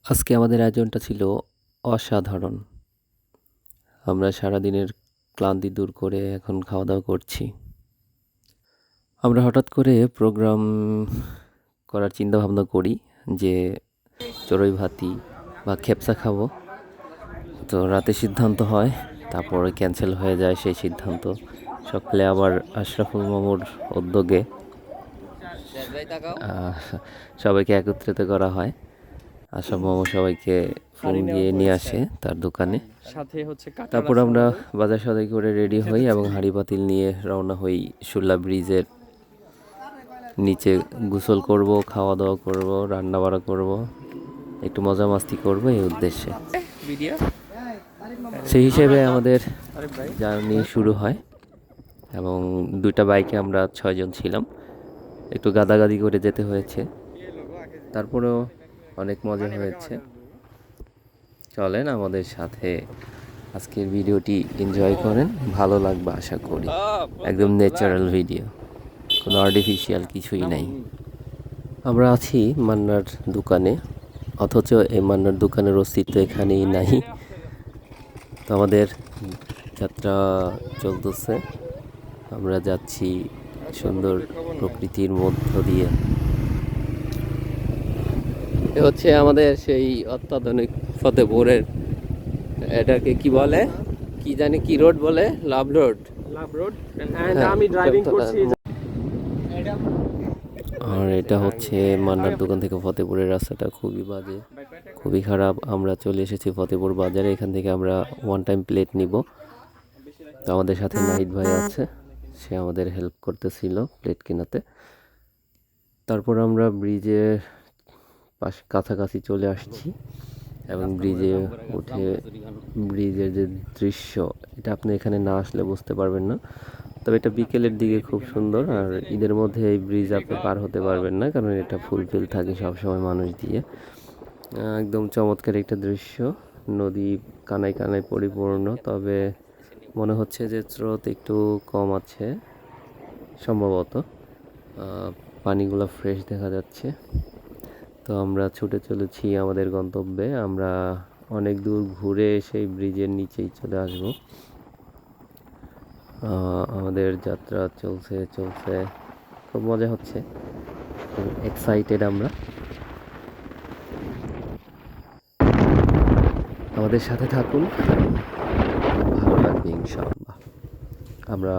আজকে আমাদের আয়োজনটা ছিল অসাধারণ। আমরা সারাদিনের ক্লান্তি দূর করে এখন খাওয়া দাওয়া করছি। আমরা হঠাৎ করে প্রোগ্রাম করার চিন্তা ভাবনা করি যে চড়ুই ভাতি বা খেপসা খাবো। তো রাতে সিদ্ধান্ত হয়, তারপরে ক্যান্সেল হয়ে যায় সেই সিদ্ধান্ত। সকালে আবার আশরাফুল মামুর উদ্যোগে আহ, সবাইকে একত্রিত করা হয়। আশরাফ মামু সবাইকে ফোন দিয়ে নিয়ে আসে তার দোকানে। তারপর আমরা বাজার সদাই করে রেডি হই এবং হাঁড়ি পাতিল নিয়ে রওনা হই শুল্লা ব্রিজের নিচে। গোসল করব, খাওয়া দাওয়া করব, রান্না বাড়া করব, একটু মজা মাস্তি করব এই উদ্দেশ্যে। সেই হিসেবে আমাদের জার্নি শুরু হয় এবং দুইটা বাইকে আমরা 6 জন ছিলাম। একটু গাদাগাদি করে যেতে হয়েছে, তারপরেও অনেক মজা হয়েছে। চলেন আমাদের সাথে আজকের ভিডিওটি এনজয় করেন, ভালো লাগবে আশা করি। একদম ন্যাচারাল ভিডিও, কোনো আর্টিফিশিয়াল কিছুই নাই। আমরা আছি মান্নার দোকানে, অথচ এই মান্নার দোকানের অস্তিত্ব এখানেই নাই। তো আমাদের যাত্রা চলতেছে, আমরা যাচ্ছি সুন্দর প্রকৃতির মধ্য দিয়ে। এ হচ্ছে আমাদের সেই অত্যাধুনিক ফতেপুরের, এটাকে কি বলে, কি জানি কি রোড বলে, লাভ রোড। আমি ড্রাইভিং করছি। আর এটা হচ্ছে মান্নার দোকান থেকে ফতেপুরের রাস্তাটা খুবই বাজে, খুবই খারাপ। আমরা চলে এসেছি ফতেপুর বাজারে, এখান থেকে আমরা ওয়ান টাইম প্লেট নিব। তো আমাদের সাথে নাহিদ ভাই আছে, সে আমাদের হেল্প করতেছিল প্লেট কেনাতে। তারপর আমরা ব্রিজের কাছাকাছি চলে আসছি এবং ব্রিজে উঠে ব্রিজের যে দৃশ্য, এটা আপনি এখানে না আসলে বুঝতে পারবেন না। তবে এটা বিকেলের দিকে খুব সুন্দর, আর ঈদের মধ্যে এই ব্রিজ আপনি পার হতে পারবেন না, কারণ এটা ফুলফিল থাকে সবসময় মানুষ দিয়ে। একদম চমৎকার একটা দৃশ্য, নদী কানায় কানায় পরিপূর্ণ, তবে মনে হচ্ছে যে স্রোত একটু কম আছে সম্ভবত। পানিগুলো ফ্রেশ দেখা যাচ্ছে। তো আমরা ছুটে চলেছি আমাদের গন্তব্যে। আমরা অনেক দূর ঘুরে সেই ব্রিজের নিচেই চলে আসব। আমাদের যাত্রা চলছে চলছে, খুব মজা হচ্ছে, খুব এক্সাইটেড আমরা। আমাদের সাথে থাকুন, ভালো লাগবে ইনশাআল্লাহ। আমরা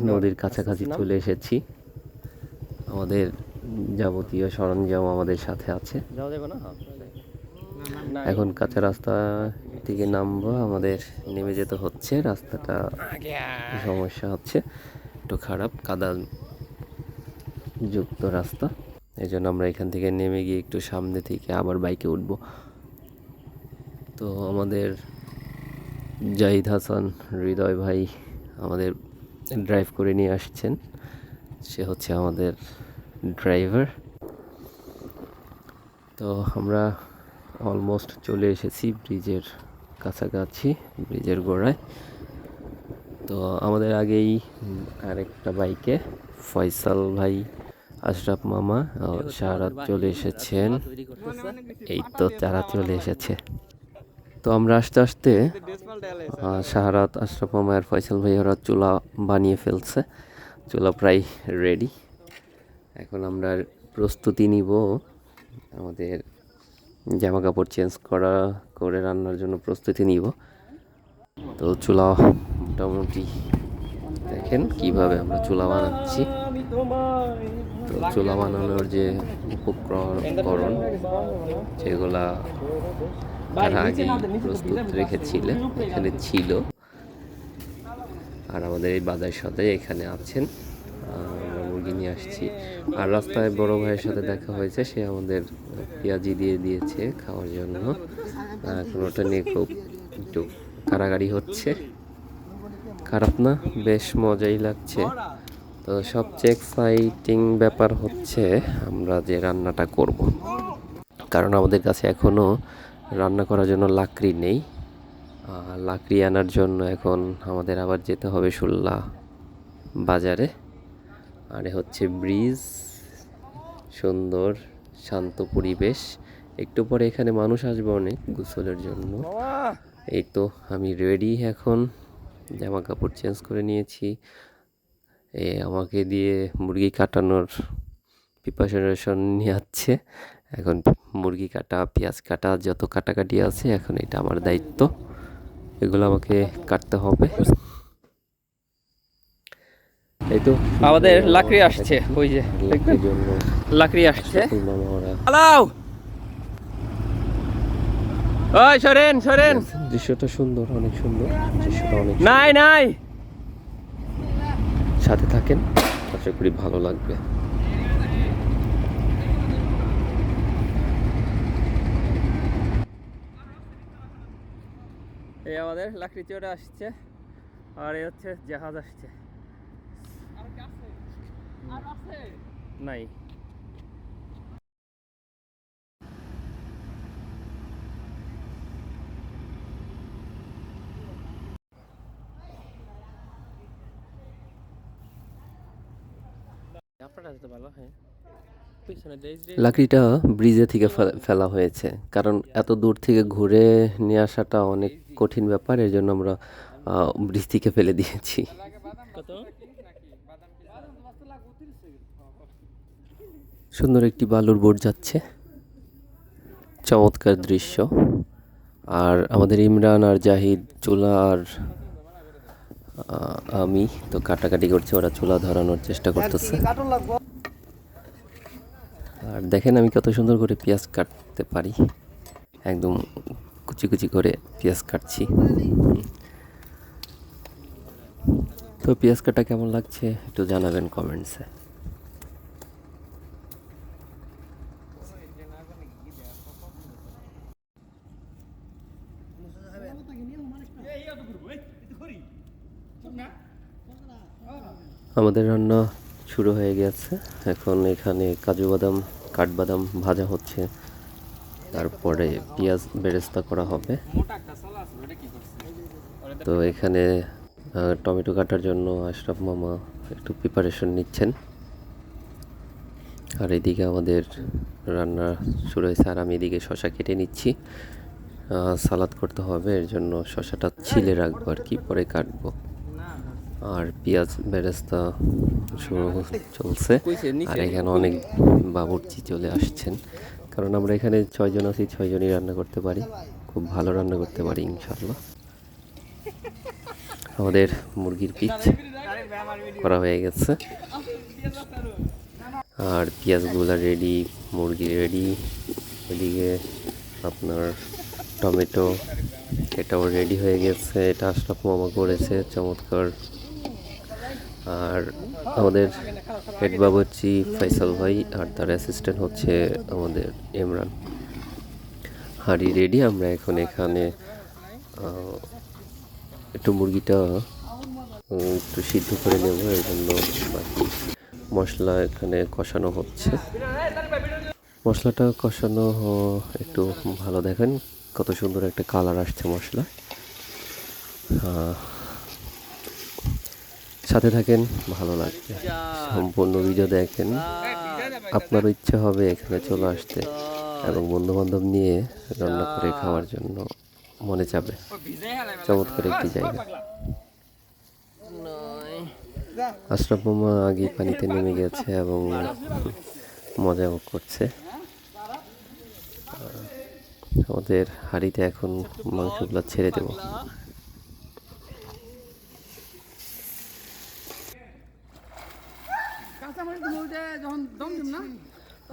নদীর কাছাকাছি চলে এসেছি, আমাদের যাবতীয় সরঞ্জাম আমাদের সাথে আছে। এখন কাঁচা রাস্তা থেকে নামবো, আমাদের নেমে যেতে হচ্ছে। রাস্তাটা সমস্যা হচ্ছে, একটু খারাপ, কাদা যুক্ত রাস্তা। এই জন্য আমরা এখান থেকে নেমে গিয়ে একটু সামনে থেকে আবার বাইকে উঠব। তো আমাদের জাহিদ হাসান হৃদয় ভাই আমাদের ড্রাইভ করে নিয়ে আসছেন, সে হচ্ছে আমাদের ড্রাইভার। তো আমরা অলমোস্ট চলে এসেছি ব্রিজের কাছাকাছি, ব্রিজের গোড়ায়। তো আমাদের আগেই আরেকটা বাইকে ফয়সাল ভাই, আশরাফ মামা, শাহরাত চলে এসেছেন। এই তো তারা চলে এসেছে। তো আমরা আস্তে আস্তে শাহরাত, আশরাফ মামা আর ফয়সাল ভাই ওরা চুলা বানিয়ে ফেলছে, চুলা প্রায় রেডি। এখন আমরা প্রস্তুতি নিব, আমাদের জামা কাপড় চেঞ্জ করে রান্নার জন্য প্রস্তুতি নিব। তো চুলা মোটামুটি দেখেন কিভাবে আমরা চুলা বানাচ্ছি। তো চুলা বানানোর যে উপকরণ যেগুলা তারা আগেই প্রস্তুত রেখেছিলেন এখানে ছিল, আর আমাদের এই বাজার সাথে এখানে আছেন। আমরা মুরগি নিয়ে আসছি, আর রাস্তায় বড় ভাইয়ের সাথে দেখা হয়েছে, সে আমাদের পেঁয়াজি দিয়ে দিয়েছে খাওয়ার জন্য। এখন ওটা নিয়ে খুব একটু কাড়াকাড়ি হচ্ছে, খারাপ না, বেশ মজাই লাগছে। তো সবচেয়ে এক্সাইটিং ব্যাপার হচ্ছে আমরা যে রান্নাটা করব, কারণ আমাদের কাছে এখনও রান্না করার জন্য লাকড়ি নেই। লাকড়ি আনার জন্য এখন আমাদের আবার যেতে হবে শুল্লা বাজারে। আর হচ্ছে ব্রিজ, সুন্দর শান্ত পরিবেশ। একটু পরে এখানে মানুষ আসবে অনেক গোসলের জন্য। এই তো আমি রেডি এখন, জামা কাপড় চেঞ্জ করে নিয়েছি। আমাকে দিয়ে মুরগি কাটানোর প্রিপারেশন নিয়ে এখন মুরগি কাটা, পেঁয়াজ কাটা, যত কাটাকাটি আছে এখন এটা আমার দায়িত্ব, এগুলো আমাকে কাটতে হবে। এই তো আমাদের লাকড়ি আসছে, ওই যে লাকড়ির জন্য লাকড়ি আসছে। মামা ওরা হ্যালো, ওই সরেন সরেন। দৃশ্যটা সুন্দর, অনেক সুন্দর দৃশ্যটা, অনেক নাই নাই, সাথে থাকেন, আশা করি ভালো লাগবে। এই আমাদের লাকড়ি চড়ে আসছে, আর এই হচ্ছে জাহাজ আসছে। নাই, লাকড়িটা ব্রিজে থেকে ফেলা হয়েছে, কারণ এত দূর থেকে ঘুরে নিয়ে আসাটা অনেক কঠিন ব্যাপার, এর জন্য আমরা ব্রিজ থেকে ফেলে দিয়েছি। সুন্দর একটি বালুর বোট যাচ্ছে, চমৎকার দৃশ্য। আর আমাদের ইমরান আর জাহিদ চুলা আর আমি তো কাটাকাটি করছি, ওরা চুলা ধরানোর চেষ্টা করতেছে। আর দেখেন আমি কত সুন্দর করে পেঁয়াজ কাটতে পারি, একদম কুচি কুচি করে পেঁয়াজ কাটছি। তো পেঁয়াজ কাটা কেমন লাগছে একটু জানাবেন কমেন্টসে। আমাদের রান্না শুরু হয়ে গেছে, এখন এখানে কাজু বাদাম, কাঠবাদাম ভাজা হচ্ছে, তারপরে পেঁয়াজ বেরেস্তা করা হবে। তো এখানে টমেটো কাটার জন্য আশরাফ মামা একটু প্রিপারেশন নিচ্ছেন, আর এদিকে আমাদের রান্না শুরু হয়েছে, আর আমি এদিকে শসা কেটে নিচ্ছি। সালাদ করতে হবে, এর জন্য শসাটা ছিলে রাখবো আর কি, পরে কাটবো। আর পেঁয়াজ বেরেস্তা শুরু চলছে, আর এখানে অনেক বাবুর্চি চলে আসছেন, কারণ আমরা এখানে 6 জন আছি, 6 জনই রান্না করতে পারি, খুব ভালো রান্না করতে পারি ইনশাল্লাহ। আমাদের মুরগির পিচ করা হয়ে গেছে, আর পেঁয়াজগুলা রেডি, মুরগি রেডি, এদিকে আপনার টমেটো এটাও রেডি হয়ে গেছে, এটা আশরাফ মামা করেছে চমৎকার। আর আমাদের হেড বাবুর্চি ফয়সাল ভাই, আর তার অ্যাসিস্ট্যান্ট হচ্ছে আমাদের ইমরান। হাঁড়ি রেডি, আমরা এখন এখানে একটু মুরগিটা একটু সিদ্ধ করে নেব, এর জন্য বাকি মশলা এখানে কষানো হচ্ছে। মশলাটা কষানো একটু ভালো, দেখেন কত সুন্দর একটা কালার আসছে মশলা। সাথে থাকেন, ভালো লাগবে, সম্পূর্ণ ভিডিও দেখেন, আপনারও ইচ্ছা হবে এখানে চলে আসতে এবং বন্ধু বান্ধব নিয়ে রান্না করে খাওয়ার জন্য মনে যাবে। চমৎকার একটি জায়গা। আশরাফ মামা আগে পানিতে নেমে গেছে এবং মজাও করছে। আমাদের হাঁড়িতে এখন মাংসগুলো ছেড়ে দেব।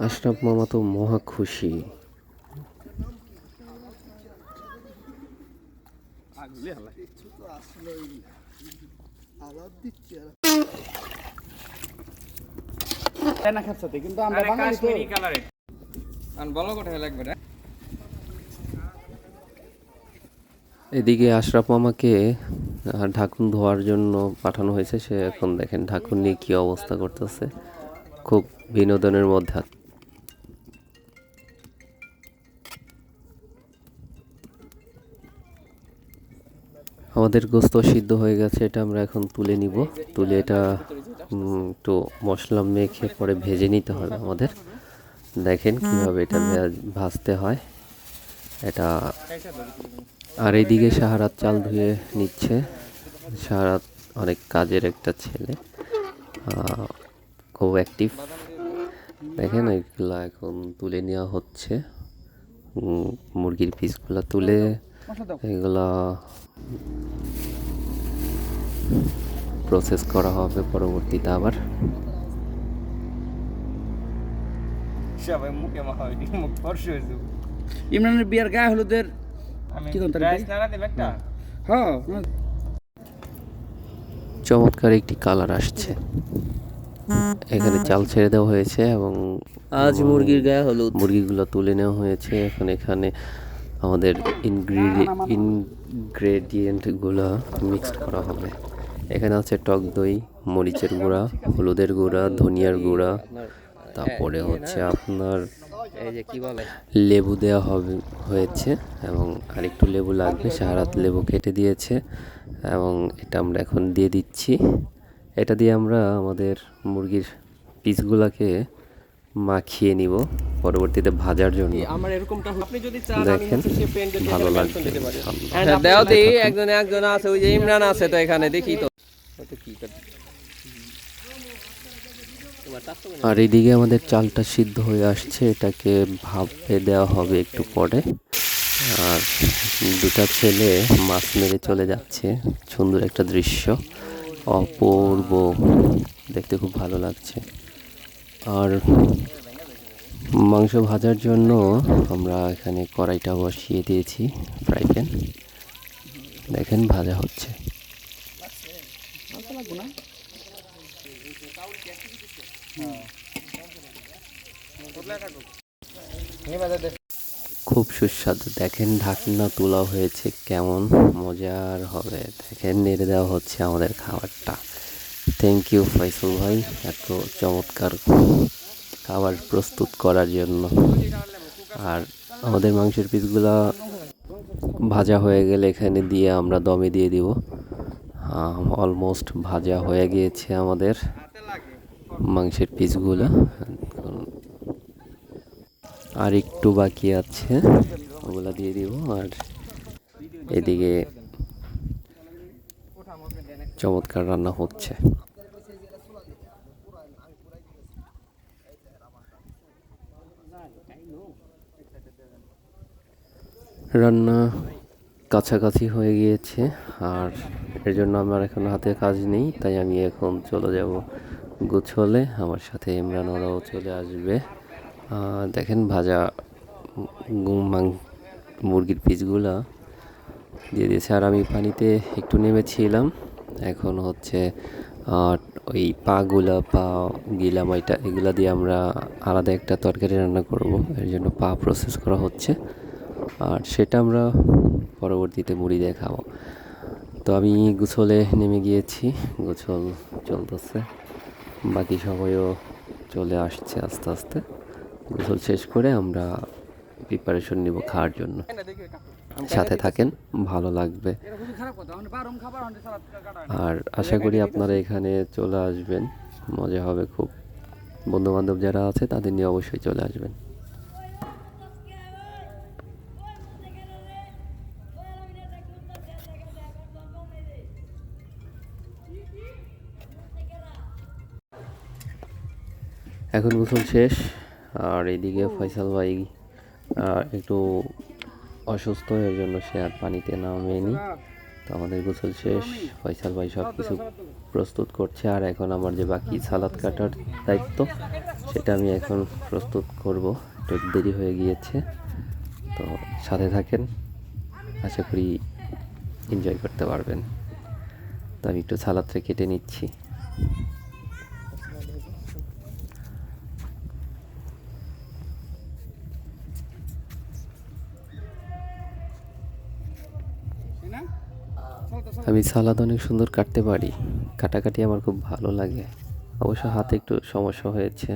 আশরাফ মামা তো মহা খুশি। কিন্তু আমরা বাঙালি তো বলো কোথায় লাগবে না। এদিকে আশরাফ মামাকে ঢাকুন ধোয়ার জন্য পাঠানো হয়েছে, সে এখন দেখেন ঢাকুন নিয়ে কী অবস্থা করতেছে, খুব বিনোদনের মধ্যে। আমাদের গোস্ত সিদ্ধ হয়ে গেছে, এটা আমরা এখন তুলে নিব, তুলে এটা একটু মশলা মেখে পরে ভেজে নিতে হবে আমাদের। দেখেন কিভাবে এটা ভাজতে হয় এটা। আর এইদিকে শাহারাত চাল ধুয়ে নিচ্ছে। শাহারাত অনেক কাজের একটা ছেলে, খুব অ্যাক্টিভ। দেখেন এগুলা এখন তুলে নেওয়া হচ্ছে, মুরগির পিসগুলো তুলে এগুলা প্রসেস করা হবে পরবর্তীতে আবার। সবাই মুখে মাখা হয়, মুখ ফর্সা হয়ে যাবে। ইমরানের বিয়ার গায়ে হলুদের কি কোন তারিখ? রাইস নাড়া দেব একটা। হ্যাঁ চমৎকার একটি কালার আসছে। এখানে চাল ছেড়ে দেওয়া হয়েছে এবং আজ মুরগির গায়ে হলুদ। মুরগিগুলো তুলে নেওয়া হয়েছে। এখন এখানে আমাদের ইনগ্রেডিয়েন্টগুলো মিক্সড করা হবে। এখানে আছে টক দই, মরিচের গুঁড়া, হলুদের গুঁড়া, ধনিয়ার গুঁড়া, তারপরে হচ্ছে আপনার এই যে কি বলে, লেবু দেওয়া হয়েছে এবং আরেকটু লেবু লাগবে। শাহারাত লেবু কেটে দিয়েছে এবং এটা আমরা এখন দিয়ে দিচ্ছি। এটা দিয়ে আমরা আমাদের মুরগির পিসগুলোকে মাখিয়ে নিব পরবর্তীতে ভাজার জন্য। আমার এরকমটা আপনি যদি চান আমি দেখেন হচ্ছে সে পেন দিয়ে ভালো এখানে লাগবে mention দিতে পারি। ইনশাআল্লাহ। হ্যাঁ দাও দেই, একজন আছে, ওই যে ইমরান আছে তো এখানে, দেখি তো ওটা কি করে। আর এদিকে আমাদের চালটা সিদ্ধ হয়ে আসছে, এটাকে ভাপে দেওয়া হবে একটু পরে। আর দুটা ছেলে মাছ মেরে চলে যাচ্ছে, সুন্দর একটা দৃশ্য, অপূর্ব দেখতে, খুব ভালো লাগছে। আর মাংস ভাজার জন্য আমরা এখানে কড়াইটা বসিয়ে দিয়েছি, ফ্রাই প্যান। দেখেন ভাজা হচ্ছে। খুব সুস্বাদু। দেখেন ঢাকনা তোলা হয়েছে, কেমন মজার হবে। দেখেন নেড়ে দেওয়া হচ্ছে আমাদের খাবারটা। থ্যাংক ইউ ফয়সাল ভাই এত চমৎকার খাবার প্রস্তুত করার জন্য। আর আমাদের মাংসের পিসগুলা ভাজা হয়ে গেলে এখানে দিয়ে আমরা দমে দিয়ে দিব। অলমোস্ট ভাজা হয়ে গিয়েছে আমাদের মাংসের পিসগুলো, আর একটু বাকি আছে, ওগুলা দিয়ে দিব। আর এদিকে চমৎকার রান্না হচ্ছে। রান্না কাছাকাছি হয়ে গিয়েছে, আর এর জন্য আমার এখন হাতে কাজ নেই, তাই আমি এখন চলে যাব গোছলে। আমার সাথে ইমরান ওরাও চলে আসবে। দেখেন ভাজা মুরগির পিসগুলা দিয়ে দিয়েছে। আর আমি পানিতে একটু নেমেছিলাম, এখন হচ্ছে ওই পা গিলাম, এগুলা দিয়ে আমরা আলাদা একটা তরকারি রান্না করব, এর জন্য পা প্রসেস করা হচ্ছে। আর সেটা আমরা পরবর্তীতে মুড়ি দিয়ে খাবো। তো আমি গোসলে নেমে গিয়েছি, গোসল চলতেছে, বাকি সবাইও চলে আসছে আস্তে আস্তে। গোসল শেষ করে আমরা প্রিপারেশন নিব খাওয়ার জন্য। সাথে থাকেন, ভালো লাগবে। আর আশা করি আপনারা এখানে চলে আসবেন, মজা হবে খুব। বন্ধু বান্ধব যারা আছে তাদের নিয়ে অবশ্যই চলে আসবেন। এখন গোসল শেষ, আর এইদিকে ফয়সাল ভাই একটু অসুস্থ, এর জন্য সে আর পানিতে নামেনি। তো আমাদের গোসল শেষ, ফয়সাল ভাই সব কিছু প্রস্তুত করছে। আর এখন আমার যে বাকি সালাদ কাটার দায়িত্ব, সেটা আমি এখন প্রস্তুত করব, একটু দেরি হয়ে গিয়েছে। তো সাথে থাকেন, আশা করি এনজয় করতে পারবেন। তো আমি একটু সালাদটা কেটে নিচ্ছি। আমি সালাদ অনেক সুন্দর কাটতে পারি, কাটাকাটি আমার খুব ভালো লাগে। অবশ্য হাতে একটু সমস্যা হয়েছে,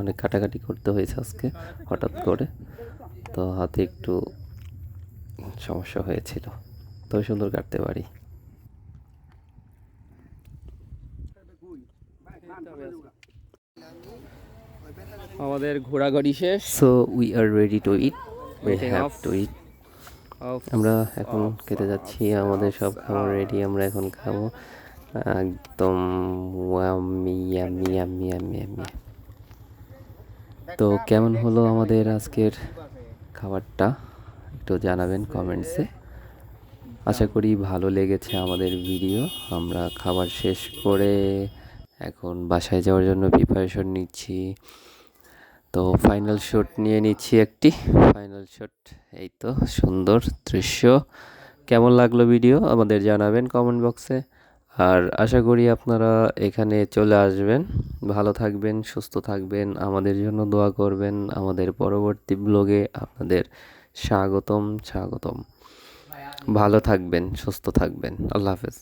অনেক কাটাকাটি করতে হয়েছে আজকে হঠাৎ করে, তো হাতে একটু সমস্যা হয়েছিল, তবে সুন্দর কাটতে পারি। আমাদের ঘোরাঘুরি শেষ। So we are ready to eat, we Okay, have off. To eat. আমরা এখন খেতে যাচ্ছি, আমাদের সব খাবার রেডি, আমরা এখন খাবো একদম yummy yummy yummy yummy yummy. তো কেমন হলো আমাদের আজকের খাবারটা একটু জানাবেন কমেন্টসে। আশা করি ভালো লেগেছে আমাদের ভিডিও। আমরা খাবার শেষ করে এখন বাসায় যাওয়ার জন্য প্রিপারেশন নিচ্ছি। তো ফাইনাল শট নিয়ে নিচ্ছি একটি ফাইনাল শট। এই তো সুন্দর দৃশ্য। কেমন লাগলো ভিডিও আমাদের জানাবেন কমেন্ট বক্সে। আর আশা করি আপনারা এখানে চলে আসবেন। ভালো থাকবেন, সুস্থ থাকবেন, আমাদের জন্য দোয়া করবেন। আমাদের পরবর্তী ব্লগে আপনাদের স্বাগতম স্বাগতম। ভালো থাকবেন, সুস্থ থাকবেন। আল্লাহ হাফেজ।